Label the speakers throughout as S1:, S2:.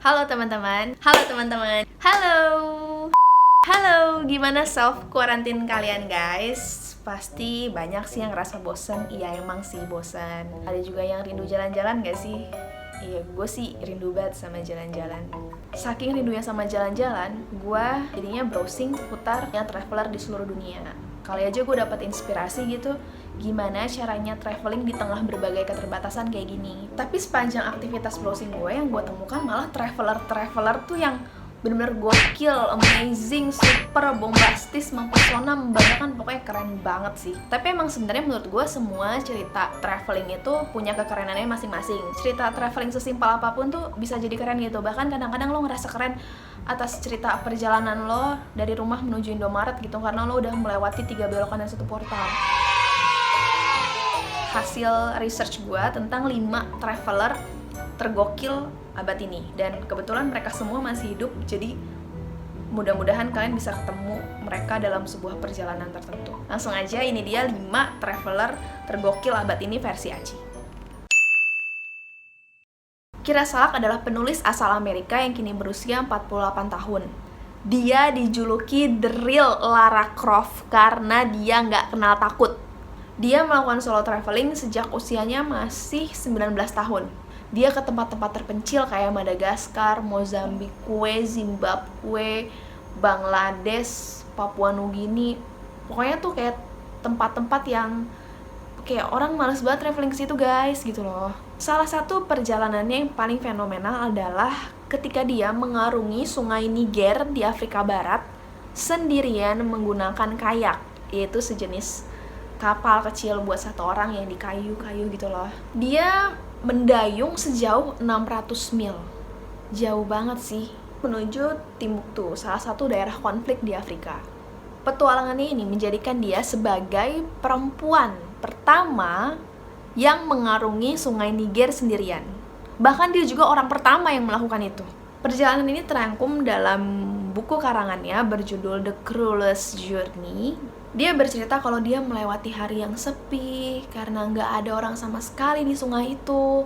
S1: Halo teman-teman. Halo teman-teman. Halo. Halo, gimana self quarantine kalian guys? Pasti banyak sih yang ngerasa bosen. Iya emang sih bosen. Ada juga yang rindu jalan-jalan gak sih? Iya, gue sih rindu banget sama jalan-jalan. Saking rindunya sama jalan-jalan, gue jadinya browsing seputar yang traveler di seluruh dunia. Kali aja gue dapat inspirasi gitu, gimana caranya traveling di tengah berbagai keterbatasan kayak gini. Tapi sepanjang aktivitas browsing gue, yang gue temukan malah traveler tuh yang bener-bener gokil, amazing, super bombastis, mempesona, membanggakan, pokoknya keren banget sih. Tapi emang sebenarnya menurut gue semua cerita traveling itu punya kekerenannya masing-masing. Cerita traveling sesimpel apapun tuh bisa jadi keren gitu. Bahkan kadang-kadang lo ngerasa keren atas cerita perjalanan lo dari rumah menuju Indomaret gitu, karena lo udah melewati 3 belokan dan 1 portal. Hasil research gue tentang 5 traveler tergokil abad ini, dan kebetulan mereka semua masih hidup, jadi mudah-mudahan kalian bisa ketemu mereka dalam sebuah perjalanan tertentu. Langsung aja, ini dia 5 traveler tergokil abad ini versi Aci. Kira Salak adalah penulis asal Amerika yang kini berusia 48 tahun. Dia dijuluki The Real Lara Croft karena dia nggak kenal takut. Dia melakukan solo traveling sejak usianya masih 19 tahun. Dia ke tempat-tempat terpencil kayak Madagaskar, Mozambikue, Zimbabwe, Bangladesh, Papua Nugini. Pokoknya tuh kayak tempat-tempat yang kayak orang males banget traveling ke situ guys, gitu loh. Salah satu perjalanannya yang paling fenomenal adalah ketika dia mengarungi sungai Niger di Afrika Barat sendirian menggunakan kayak, yaitu sejenis kapal kecil buat satu orang yang di kayu-kayu gitu loh. Dia mendayung sejauh 600 mil. Jauh banget sih, menuju Timbuktu, salah satu daerah konflik di Afrika. Petualangannya ini menjadikan dia sebagai perempuan pertama yang mengarungi sungai Niger sendirian. Bahkan dia juga orang pertama yang melakukan itu. Perjalanan ini terangkum dalam buku karangannya berjudul The Cruelest Journey. Dia bercerita kalau dia melewati hari yang sepi karena nggak ada orang sama sekali di sungai itu.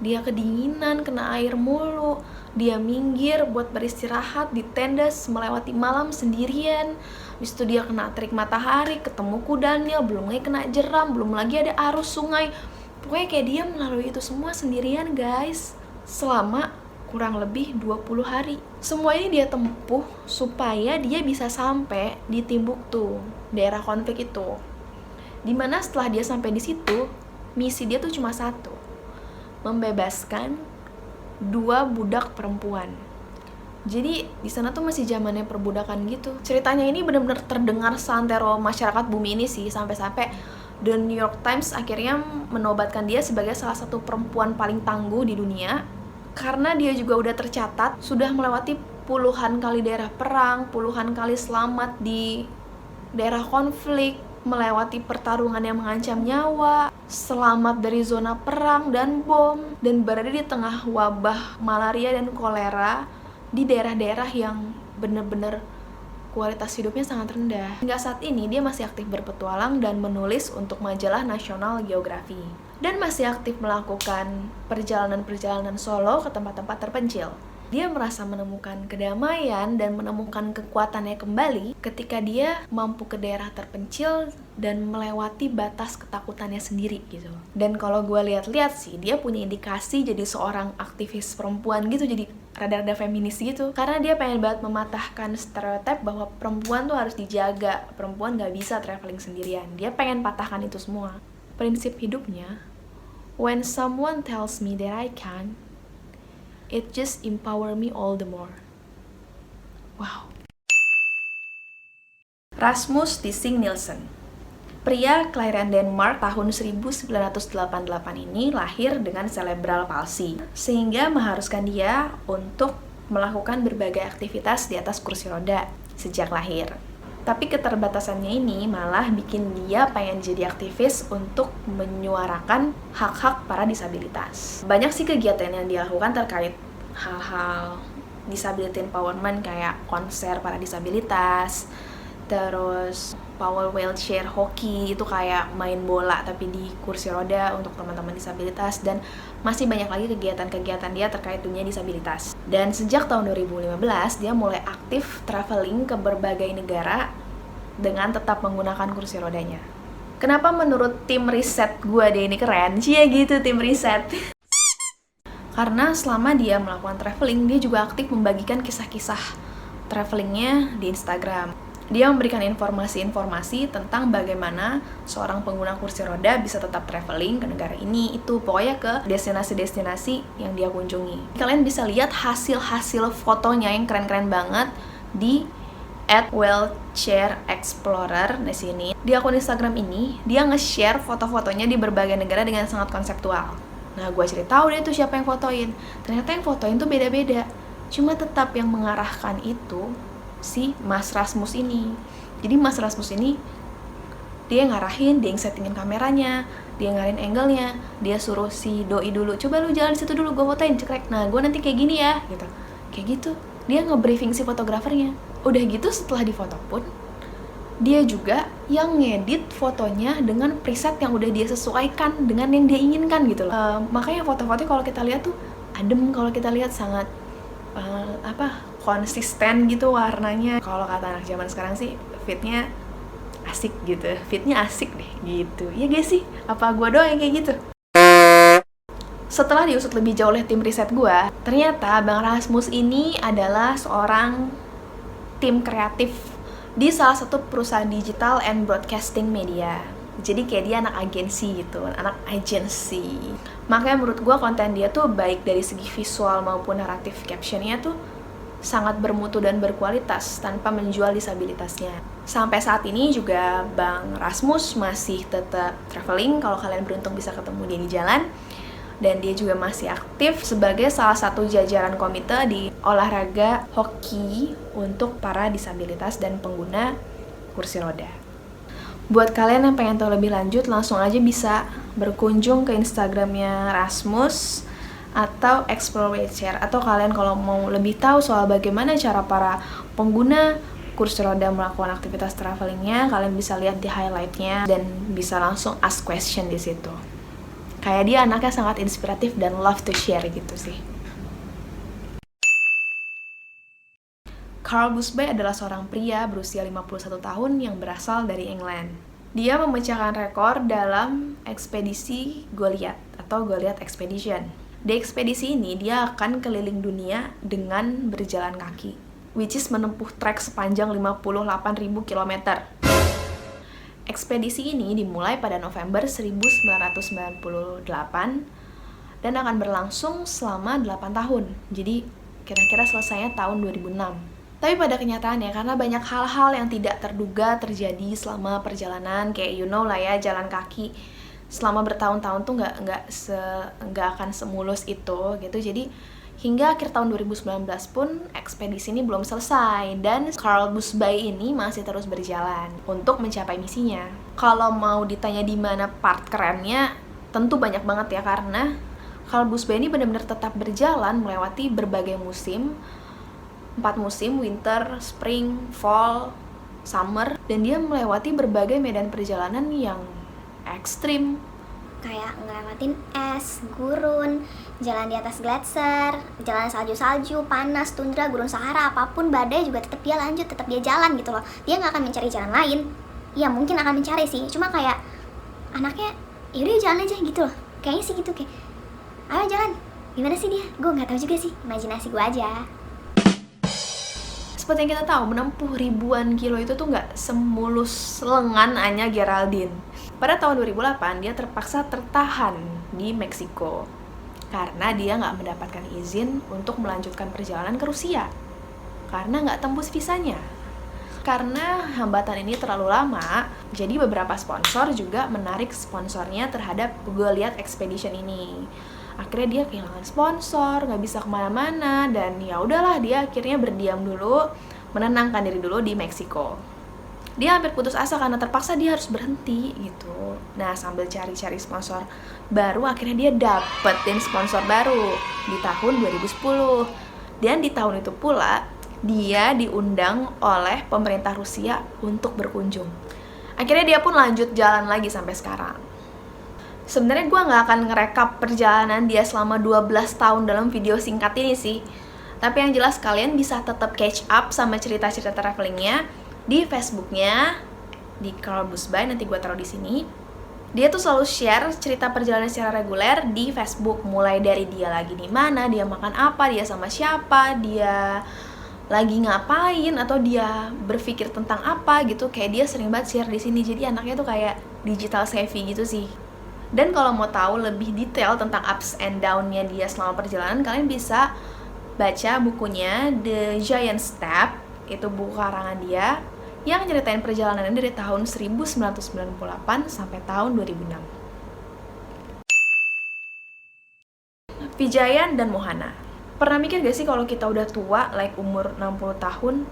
S1: Dia kedinginan, kena air mulu. Dia minggir buat beristirahat di tenda melewati malam sendirian. Habis itu dia kena terik matahari, ketemu kudanil, belum lagi kena jeram, belum lagi ada arus sungai. Pokoknya kayak dia melalui itu semua sendirian guys, selama kurang lebih 20 hari. Semua ini dia tempuh supaya dia bisa sampai di Timbuktu, daerah konflik itu. Dimana setelah dia sampai di situ, misi dia tuh cuma satu, membebaskan 2 budak perempuan. Jadi di sana tuh masih zamannya perbudakan gitu. Ceritanya ini benar-benar terdengar santero masyarakat bumi ini sih, sampai-sampai The New York Times akhirnya menobatkan dia sebagai salah satu perempuan paling tangguh di dunia. Karena dia juga udah tercatat sudah melewati puluhan kali daerah perang, puluhan kali selamat di daerah konflik, melewati pertarungan yang mengancam nyawa, selamat dari zona perang dan bom, dan berada di tengah wabah malaria dan kolera di daerah-daerah yang benar-benar kualitas hidupnya sangat rendah. Hingga saat ini dia masih aktif berpetualang dan menulis untuk majalah National Geography. Dan masih aktif melakukan perjalanan-perjalanan solo ke tempat-tempat terpencil. Dia merasa menemukan kedamaian dan menemukan kekuatannya kembali ketika dia mampu ke daerah terpencil dan melewati batas ketakutannya sendiri gitu. Dan kalau gue lihat-lihat sih, dia punya indikasi jadi seorang aktivis perempuan gitu, jadi rada-rada feminis gitu. Karena dia pengen banget mematahkan stereotip bahwa perempuan tuh harus dijaga, perempuan gak bisa traveling sendirian. Dia pengen patahkan itu semua. Prinsip hidupnya, when someone tells me that I can, it just empower me all the more. Wow. Rasmus Dissing Nielsen. Pria kelahiran Denmark tahun 1988 ini lahir dengan cerebral palsy, sehingga mengharuskan dia untuk melakukan berbagai aktivitas di atas kursi roda sejak lahir. Tapi keterbatasannya ini malah bikin dia pengen jadi aktivis untuk menyuarakan hak-hak para disabilitas. Banyak sih kegiatan yang dia lakukan terkait hal-hal disability empowerment kayak konser para disabilitas, Terus Paul wheelchair hockey, itu kayak main bola tapi di kursi roda untuk teman-teman disabilitas, dan masih banyak lagi kegiatan-kegiatan dia terkait dunia disabilitas. Dan sejak tahun 2015 dia mulai aktif traveling ke berbagai negara dengan tetap menggunakan kursi rodanya. Kenapa menurut tim riset gue dia ini keren? Cia gitu tim riset. Karena selama dia melakukan traveling, dia juga aktif membagikan kisah-kisah travelingnya di Instagram. Dia memberikan informasi-informasi tentang bagaimana seorang pengguna kursi roda bisa tetap traveling ke negara ini, itu pokoknya ke destinasi-destinasi yang dia kunjungi. Kalian bisa lihat hasil-hasil fotonya yang keren-keren banget di @wheelchairexplorer di sini. Di akun Instagram ini, dia nge-share foto-fotonya di berbagai negara dengan sangat konseptual. Nah, gue cari tahu deh tuh siapa yang fotoin. Ternyata yang fotoin tuh beda-beda. Cuma tetap yang mengarahkan itu si Mas Rasmus ini. Jadi Mas Rasmus ini dia yang ngarahin, dia yang settingin kameranya, dia ngarahin angle-nya, dia suruh si doi dulu, coba lu jalan situ dulu, gue fotoin, cekrek. Nah, gue nanti kayak gini ya, gitu. Kayak gitu. Dia nge-briefing si fotografernya. Udah gitu setelah difoto pun, dia juga yang ngedit fotonya dengan preset yang udah dia sesuaikan dengan yang dia inginkan gitu loh. Makanya foto-fotonya kalau kita lihat tuh adem, kalau kita lihat sangat konsisten gitu warnanya. Kalau kata anak zaman sekarang sih fitnya asik gitu, fitnya asik deh gitu. Iya gak sih? Apa gue doang yang kayak gitu? Setelah diusut lebih jauh oleh tim riset gue, ternyata Bang Rasmus ini adalah seorang tim kreatif di salah satu perusahaan digital and broadcasting media. Jadi kayak dia anak agensi gitu, anak agensi. Makanya menurut gue konten dia tuh baik dari segi visual maupun naratif captionnya tuh sangat bermutu dan berkualitas tanpa menjual disabilitasnya. Sampai saat ini juga Bang Rasmus masih tetap traveling, kalau kalian beruntung bisa ketemu dia di jalan. Dan dia juga masih aktif sebagai salah satu jajaran komite di olahraga hoki untuk para disabilitas dan pengguna kursi roda. Buat kalian yang pengen tahu lebih lanjut, langsung aja bisa berkunjung ke Instagramnya Rasmus atau Explore Wheelchair. Atau kalian kalau mau lebih tahu soal bagaimana cara para pengguna kursi roda melakukan aktivitas travelingnya, kalian bisa lihat di highlightnya dan bisa langsung ask question di situ. Kayak dia anaknya sangat inspiratif dan love to share gitu sih. Carl Busby adalah seorang pria berusia 51 tahun yang berasal dari England. Dia memecahkan rekor dalam ekspedisi Goliath atau Goliath Expedition. Di ekspedisi ini dia akan keliling dunia dengan berjalan kaki, which is menempuh trek sepanjang 58.000 km. Ekspedisi ini dimulai pada November 1998 dan akan berlangsung selama 8 tahun. Jadi kira-kira selesainya tahun 2006. Tapi pada kenyataannya, karena banyak hal-hal yang tidak terduga terjadi selama perjalanan, kayak you know lah ya, jalan kaki selama bertahun-tahun tuh nggak akan semulus itu gitu. Jadi hingga akhir tahun 2019 pun ekspedisi ini belum selesai dan Carl Busby ini masih terus berjalan untuk mencapai misinya. Kalau mau ditanya di mana part kerennya, tentu banyak banget ya, karena Carl Busby ini benar-benar tetap berjalan melewati berbagai musim, 4 musim, winter, spring, fall, summer, dan dia melewati berbagai medan perjalanan yang ekstrim.
S2: Kayak ngelewatin es, gurun, jalan di atas gletser, jalan salju-salju, panas, tundra, gurun Sahara, apapun badai juga tetap dia lanjut, tetap dia jalan gitu loh. Dia nggak akan mencari jalan lain. Ya mungkin akan mencari sih, cuma kayak anaknya yaudah jalan aja gitu loh. Kayaknya sih gitu, kayak ayo jalan. Gimana sih dia? Gue nggak tahu juga sih, imajinasi gue aja.
S1: Seperti yang kita tahu, menempuh ribuan kilo itu tuh nggak semulus lengan Anya Geraldine. Pada tahun 2008, dia terpaksa tertahan di Meksiko karena dia nggak mendapatkan izin untuk melanjutkan perjalanan ke Rusia karena nggak tembus visanya. Karena hambatan ini terlalu lama, jadi beberapa sponsor juga menarik sponsornya terhadap Goliath Expedition ini. Akhirnya dia kehilangan sponsor, nggak bisa kemana-mana, dan ya udahlah dia akhirnya berdiam dulu, menenangkan diri dulu di Meksiko. Dia hampir putus asa karena terpaksa dia harus berhenti gitu. Nah, sambil cari-cari sponsor baru, akhirnya dia dapetin sponsor baru di tahun 2010. Dan di tahun itu pula dia diundang oleh pemerintah Rusia untuk berkunjung. Akhirnya dia pun lanjut jalan lagi sampai sekarang. Sebenarnya gue nggak akan ngerekap perjalanan dia selama 12 tahun dalam video singkat ini sih. Tapi yang jelas kalian bisa tetap catch up sama cerita-cerita travelingnya di Facebooknya, di Carl Busby, nanti gue taruh di sini. Dia tuh selalu share cerita perjalanan secara reguler di Facebook, mulai dari dia lagi di mana, dia makan apa, dia sama siapa, dia lagi ngapain, atau dia berpikir tentang apa gitu. Kayak dia sering banget share di sini. Jadi anaknya tuh kayak digital savvy gitu sih. Dan kalau mau tahu lebih detail tentang ups and down-nya dia selama perjalanan, kalian bisa baca bukunya The Giant Step, itu buku karangan dia yang nyeritain perjalanannya dari tahun 1998 sampai tahun 2006. Vijayan dan Mohana. Pernah mikir gak sih kalau kita udah tua, like umur 60 tahun,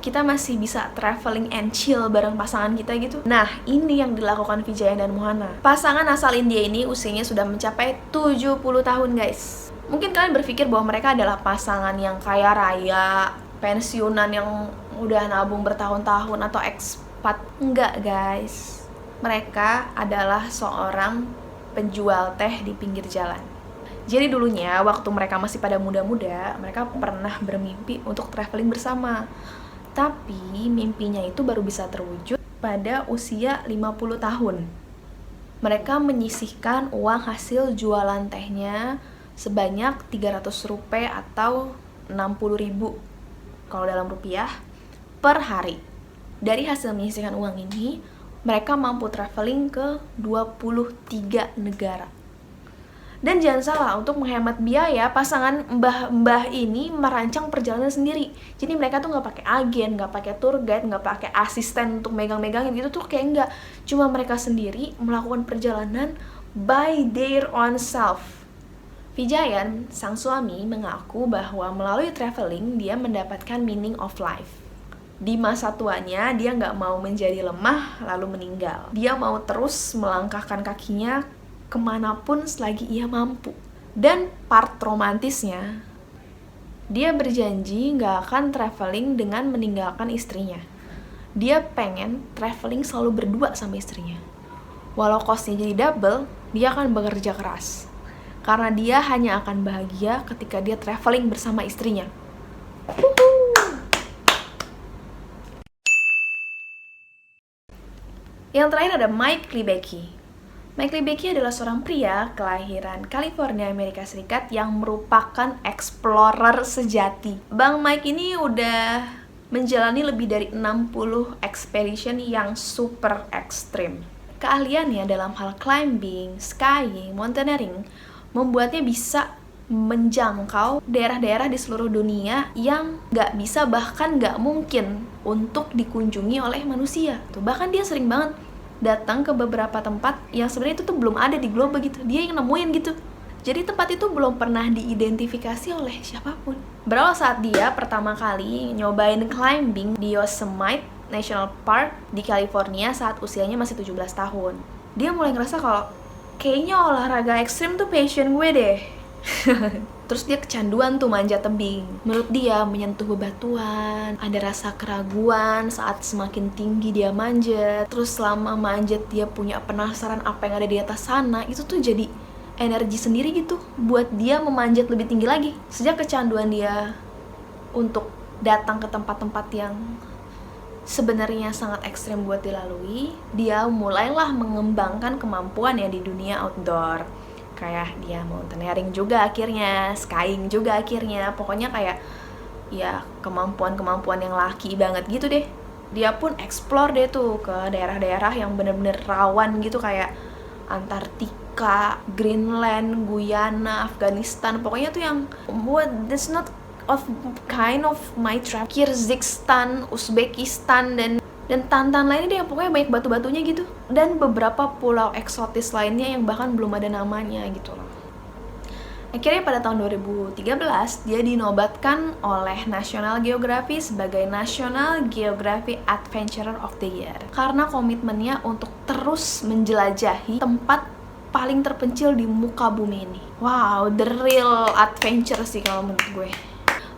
S1: kita masih bisa traveling and chill bareng pasangan kita gitu? Nah, ini yang dilakukan Vijayan dan Mohana. Pasangan asal India ini usianya sudah mencapai 70 tahun guys. Mungkin kalian berpikir bahwa mereka adalah pasangan yang kaya raya, pensiunan yang udah nabung bertahun-tahun, atau ekspat. Enggak guys, mereka adalah seorang penjual teh di pinggir jalan. Jadi dulunya waktu mereka masih pada muda-muda, mereka pernah bermimpi untuk traveling bersama. Tapi mimpinya itu baru bisa terwujud pada usia 50 tahun. Mereka menyisihkan uang hasil jualan tehnya sebanyak 300 rupiah atau 60.000 kalau dalam rupiah per hari. Dari hasil menyisihkan uang ini, mereka mampu traveling ke 23 negara. Dan jangan salah, untuk menghemat biaya, pasangan mbah-mbah ini merancang perjalanan sendiri. Jadi mereka tuh nggak pakai agen, nggak pakai tour guide, nggak pakai asisten untuk megang-megangin gitu tuh, kayak nggak. Cuma mereka sendiri melakukan perjalanan by their own self. Vijayan, sang suami, mengaku bahwa melalui traveling dia mendapatkan meaning of life. Di masa tuanya, dia nggak mau menjadi lemah lalu meninggal. Dia mau terus melangkahkan kakinya kemanapun selagi ia mampu. Dan part romantisnya, dia berjanji nggak akan traveling dengan meninggalkan istrinya. Dia pengen traveling selalu berdua sama istrinya. Walau costnya jadi double, dia akan bekerja keras. Karena dia hanya akan bahagia ketika dia traveling bersama istrinya. Yang terakhir ada Mike Libecki. Mike Libecki adalah seorang pria kelahiran California, Amerika Serikat yang merupakan explorer sejati. Bang Mike ini udah menjalani lebih dari 60 expedition yang super ekstrim. Keahliannya dalam hal climbing, skiing, mountaineering membuatnya bisa menjangkau daerah-daerah di seluruh dunia yang nggak bisa, bahkan nggak mungkin untuk dikunjungi oleh manusia. Tuh, bahkan dia sering banget datang ke beberapa tempat yang sebenarnya itu tuh belum ada di globe gitu. Dia yang nemuin gitu. Jadi tempat itu belum pernah diidentifikasi oleh siapapun. Berawal saat dia pertama kali nyobain climbing di Yosemite National Park di California saat usianya masih 17 tahun. Dia mulai ngerasa kalau kayaknya olahraga ekstrim tuh passion gue deh. Terus dia kecanduan tuh manjat tebing. Menurut dia menyentuh bebatuan, ada rasa keraguan saat semakin tinggi dia manjat. Terus selama manjat dia punya penasaran apa yang ada di atas sana. Itu tuh jadi energi sendiri gitu buat dia memanjat lebih tinggi lagi. Sejak kecanduan dia untuk datang ke tempat-tempat yang sebenarnya sangat ekstrem buat dilalui, dia mulailah mengembangkan kemampuannya di dunia outdoor. Kayak dia mountaineering juga akhirnya, skiing juga akhirnya, pokoknya kayak ya kemampuan-kemampuan yang laki banget gitu deh. Dia pun explore deh tuh ke daerah-daerah yang bener-bener rawan gitu, kayak Antartika, Greenland, Guyana, Afghanistan, pokoknya tuh yang that's not of kind of my trip. Kyrgyzstan, Uzbekistan, dan tantan lainnya deh yang pokoknya banyak batu-batunya gitu. Dan beberapa pulau eksotis lainnya yang bahkan belum ada namanya gitu loh. Akhirnya pada tahun 2013 dia dinobatkan oleh National Geographic sebagai National Geographic Adventurer of the Year karena komitmennya untuk terus menjelajahi tempat paling terpencil di muka bumi ini. Wow, the real adventure sih kalau menurut gue.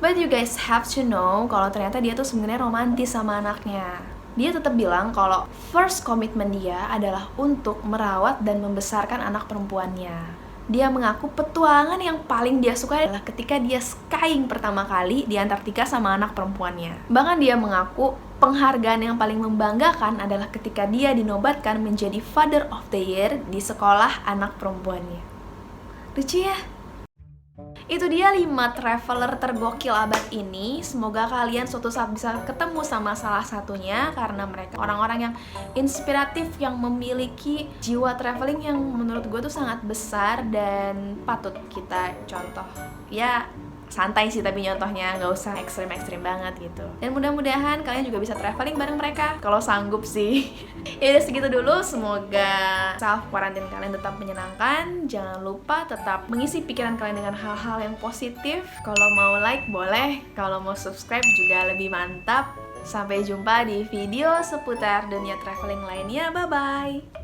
S1: But you guys have to know kalau ternyata dia tuh sebenarnya romantis sama anaknya. Dia tetap bilang kalau first komitmen dia adalah untuk merawat dan membesarkan anak perempuannya. Dia mengaku petualangan yang paling dia suka adalah ketika dia skiing pertama kali di Antartika sama anak perempuannya. Bahkan dia mengaku penghargaan yang paling membanggakan adalah ketika dia dinobatkan menjadi Father of the Year di sekolah anak perempuannya. Lucu ya? Itu dia 5 traveler tergokil abad ini. Semoga kalian suatu saat bisa ketemu sama salah satunya, karena mereka orang-orang yang inspiratif, yang memiliki jiwa traveling yang menurut gue tuh sangat besar dan patut kita contoh. Ya, santai sih tapi nyontohnya, nggak usah ekstrim-ekstrim banget gitu. Dan mudah-mudahan kalian juga bisa traveling bareng mereka, kalau sanggup sih. Ya udah segitu dulu, semoga self quarantine kalian tetap menyenangkan. Jangan lupa tetap mengisi pikiran kalian dengan hal-hal yang positif. Kalau mau like boleh, kalau mau subscribe juga lebih mantap. Sampai jumpa di video seputar dunia traveling lainnya, bye-bye!